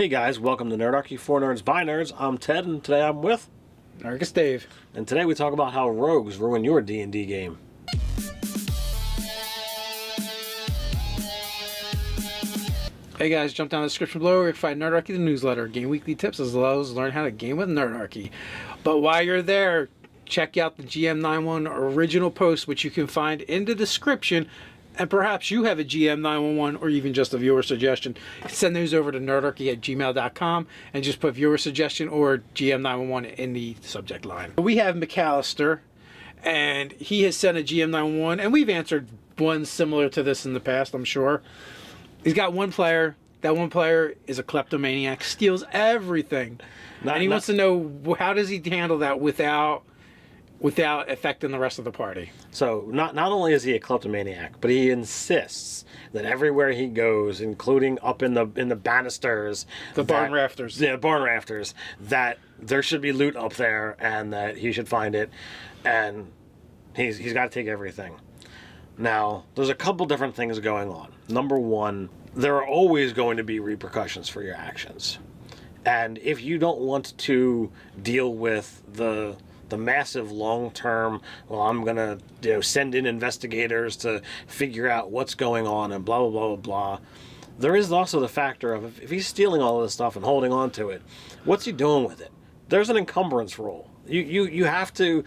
Hey guys, welcome to Nerdarchy for Nerds by Nerds. I'm Ted, and today I'm with Narcus Dave. And today we talk about how rogues ruin your D&D game. Hey guys, jump down the description below where you can find Nerdarchy the newsletter, game weekly tips, as well as learn how to game with Nerdarchy. But while you're there, check out the GM91 original post, which you can find in the description. And perhaps you have a GM911 or even just a viewer suggestion. Send those over to nerdarchy@gmail.com and just put viewer suggestion or GM911 in the subject line. We have McAllister, and he has sent a GM911, and we've answered one similar to this in the past, I'm sure. He's got one player. That one player is a kleptomaniac, steals everything. And he wants to know, how does he handle that without affecting the rest of the party? So not only is he a kleptomaniac, but he insists that everywhere he goes, including up in the banisters, barn rafters. Yeah, barn rafters, that there should be loot up there and that he should find it, and he's got to take everything. Now, there's a couple different things going on. Number one, there are always going to be repercussions for your actions. And if you don't want to deal with the massive long-term, well, I'm going to send in investigators to figure out what's going on and blah, blah, blah, blah, blah. There is also the factor of if he's stealing all of this stuff and holding on to it, what's he doing with it? There's an encumbrance rule. You have to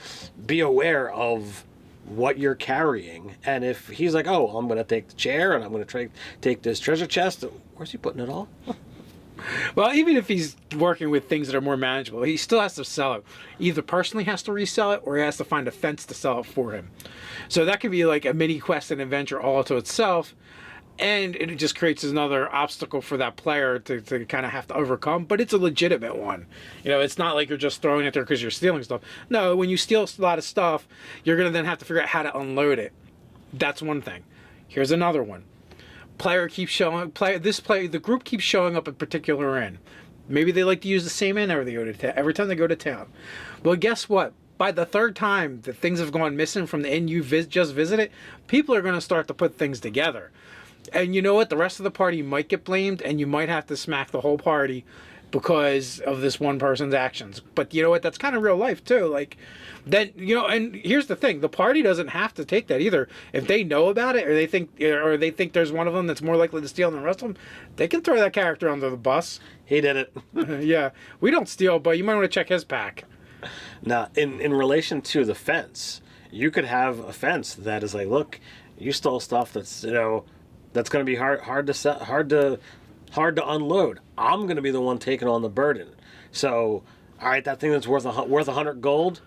be aware of what you're carrying. And if he's like, oh, I'm going to take the chair and I'm going to take this treasure chest, where's he putting it all? Well, even if he's working with things that are more manageable, he still has to sell it. Either personally has to resell it, or he has to find a fence to sell it for him. So that could be like a mini quest and adventure all to itself, and it just creates another obstacle for that player to kind of have to overcome. But it's a legitimate one. It's not like you're just throwing it there because you're stealing stuff. No, when you steal a lot of stuff, you're going to then have to figure out how to unload it. That's one thing. Here's another one. The group keeps showing up a particular inn. Maybe they like to use the same inn every time they go to town. Well, guess what? By the third time that things have gone missing from the inn you just visited, people are going to start to put things together. And you know what? The rest of the party might get blamed, and you might have to smack the whole party because of this one person's actions. But you know what? That's kind of real life too. And here's the thing: the party doesn't have to take that either. If they know about it, or they think there's one of them that's more likely to steal than the rest of them, they can throw that character under the bus. He did it. Yeah, we don't steal, but you might want to check his pack. Now, in relation to the fence, you could have a fence that is like, look, you stole stuff that's that's going to be hard to unload. I'm going to be the one taking on the burden. So, all right, that thing that's worth 100 gold,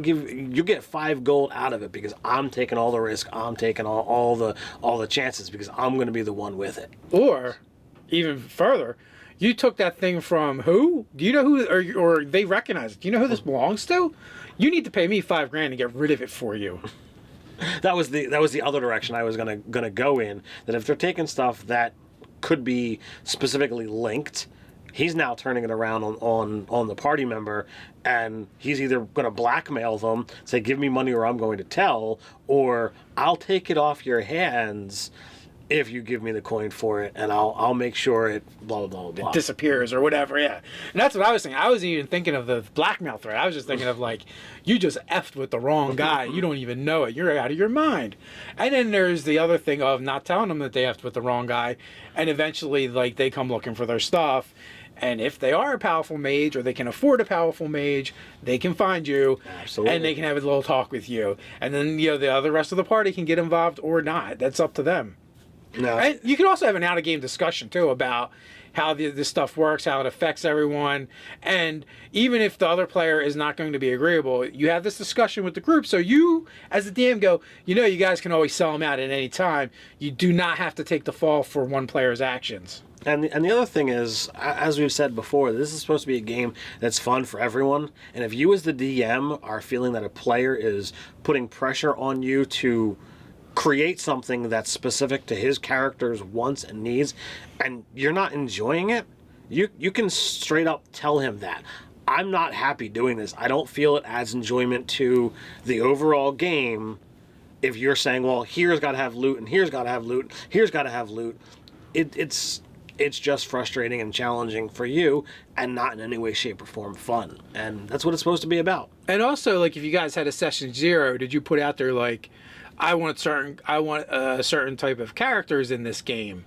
you get 5 gold out of it because I'm taking all the risk. I'm taking all the chances because I'm going to be the one with it. Or, even further, you took that thing from who? Do you know who? Or they recognize it? Do you know who this belongs to? You need to pay me $5,000 to get rid of it for you. That was the other direction I was gonna go in. That if they're taking stuff that could be specifically linked, he's now turning it around on the party member, and he's either going to blackmail them, say give me money or I'm going to tell, or I'll take it off your hands if you give me the coin for it, and I'll make sure it blah, blah, blah, blah. It disappears or whatever, yeah. And that's what I was thinking. I wasn't even thinking of the blackmail threat. I was just thinking of you just effed with the wrong guy. You don't even know it. You're out of your mind. And then there's the other thing of not telling them that they effed with the wrong guy, and eventually they come looking for their stuff. And if they are a powerful mage, or they can afford a powerful mage, they can find you. Absolutely. And they can have a little talk with you. And then the rest of the party can get involved or not. That's up to them. No. And you can also have an out-of-game discussion, too, about how this stuff works, how it affects everyone. And even if the other player is not going to be agreeable, you have this discussion with the group. So you, as the DM, go, you guys can always sell them out at any time. You do not have to take the fall for one player's actions. And the other thing is, as we've said before, this is supposed to be a game that's fun for everyone. And if you as the DM are feeling that a player is putting pressure on you to create something that's specific to his character's wants and needs, and you're not enjoying it, you can straight up tell him that. I'm not happy doing this. I don't feel it adds enjoyment to the overall game if you're saying, well, here's got to have loot, and here's got to have loot, here's got to have loot. It's It's just frustrating and challenging for you, and not in any way, shape, or form fun. And that's what it's supposed to be about. And also, like, if you guys had a session 0, did you put out there like, I want a certain type of characters in this game?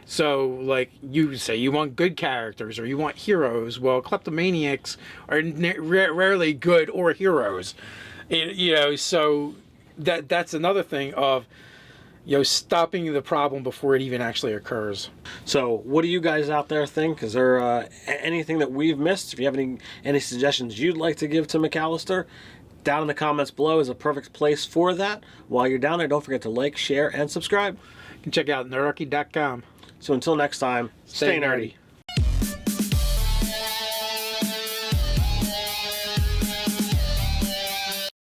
So, like, you say you want good characters or you want heroes. Well, kleptomaniacs are rarely good or heroes. You know, so that's another thing of, you know, stopping the problem before it even actually occurs. So, what do you guys out there think? Is there anything that we've missed? If you have any suggestions you'd like to give to McAllister, down in the comments below is a perfect place for that. While you're down there, don't forget to like, share, and subscribe. You can check out nerdarchy.com. So until next time, stay nerdy.